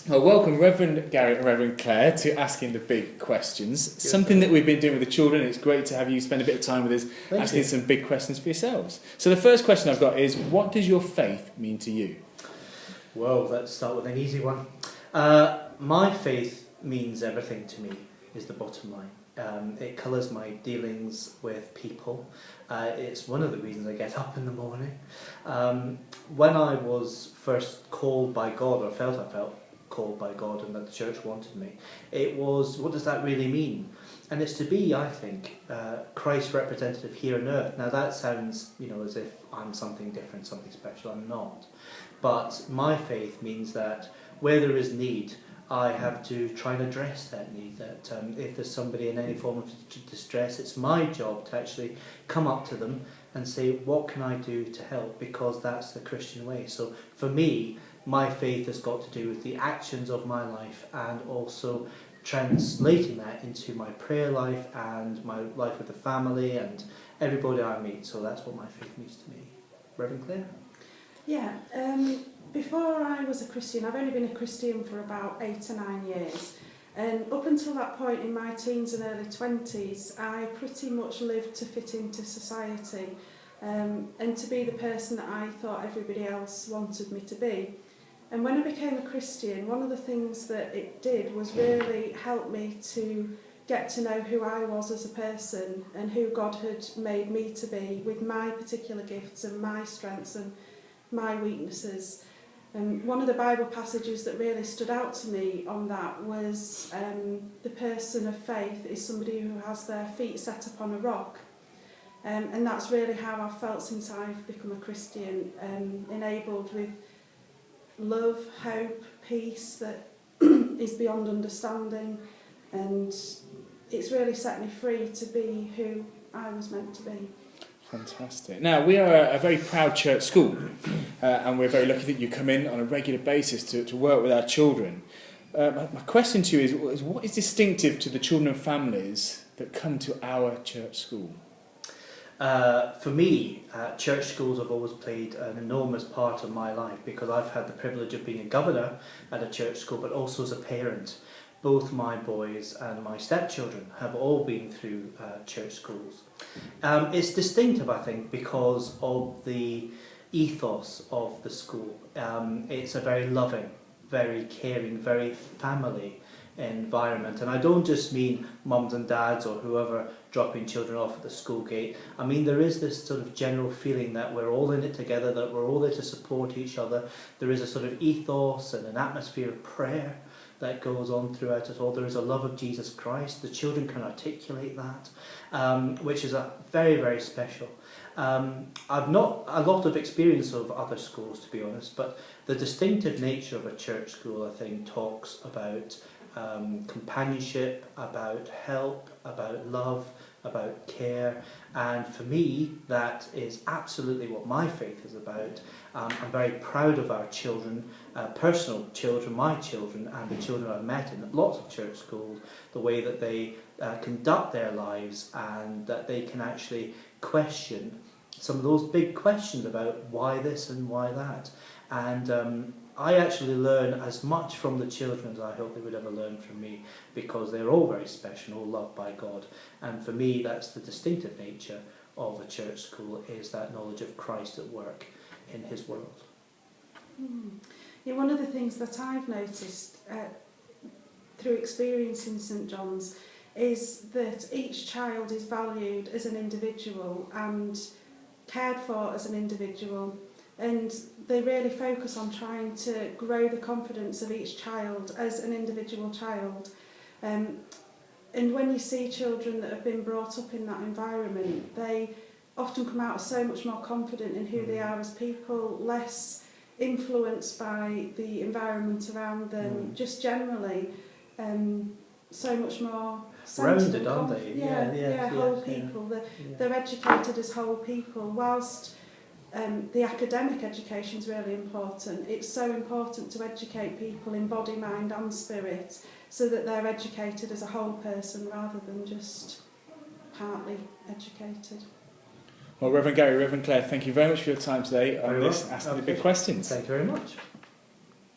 Well, welcome Reverend Garry and Reverend Claire to Asking the Big Questions. Good. Something that we've been doing with the children. It's great to have you spend a bit of time with us asking some big questions for yourselves. So the first question I've got is, what does your faith mean to you? Well, let's start with an easy one. My faith means everything to me, is the bottom line. It colours my dealings with people. It's one of the reasons I get up in the morning. When I was first called by God, or I felt called by God and that the church wanted me, it was, what does that really mean? And it's to be, I think, Christ's representative here on earth. Now that sounds, as if I'm something different, something special. I'm not. But my faith means that where there is need, I have to try and address that need. That if there's somebody in any form of distress, it's my job to actually come up to them and say, what can I do to help? Because that's the Christian way. So for me, my faith has got to do with the actions of my life and also translating that into my prayer life and my life with the family and everybody I meet. So that's what my faith means to me. Reverend Claire? Yeah, before I was a Christian, I've only been a Christian for about 8 or 9 years. And up until that point in my teens and early 20s, I pretty much lived to fit into society and to be the person that I thought everybody else wanted me to be. And when I became a Christian, one of the things that it did was really help me to get to know who I was as a person and who God had made me to be with my particular gifts and my strengths and my weaknesses. And one of the Bible passages that really stood out to me on that was the person of faith is somebody who has their feet set upon a rock. And that's really how I've felt since I've become a Christian, enabled with love, hope, peace that is beyond understanding, and it's really set me free to be who I was meant to be. Fantastic. Now, we are a very proud church school, and we're very lucky that you come in on a regular basis to work with our children. My question to you is, what is distinctive to the children and families that come to our church school? For me, church schools have always played an enormous part of my life because I've had the privilege of being a governor at a church school, but also as a parent. Both my boys and my stepchildren have all been through church schools. It's distinctive, I think, because of the ethos of the school. It's a very loving, very caring, very family environment. And I don't just mean mums and dads or whoever dropping children off at the school gate. I mean, there is this sort of general feeling that we're all in it together, that we're all there to support each other. There is a sort of ethos and an atmosphere of prayer that goes on throughout it all. There is a love of Jesus Christ. The children can articulate that, which is a very, very special. I've not a lot of experience of other schools, to be honest, but the distinctive nature of a church school, I think, talks about companionship, about help, about love, about care, and for me that is absolutely what my faith is about. I'm very proud of our children, personal children, my children, and the children I've met in lots of church schools, the way that they conduct their lives and that they can actually question some of those big questions about why this and why that. And I actually learn as much from the children as I hope they would ever learn from me, because they're all very special, all loved by God. And for me, that's the distinctive nature of a church school, is that knowledge of Christ at work in his world. Yeah, one of the things that I've noticed through experience in St John's is that each child is valued as an individual and cared for as an individual. And they really focus on trying to grow the confidence of each child as an individual child. And when you see children that have been brought up in that environment, they often come out so much more confident in who they are as people, less influenced by the environment around them, just generally so much more rounded, aren't they? Yeah, whole people. They're educated as whole people, whilst the academic education is really important. It's so important to educate people in body, mind and spirit so that they're educated as a whole person rather than just partly educated. Well, Reverend Garry, Reverend Claire, thank you very much for your time today on this Asking the Big Questions. Thank you very much.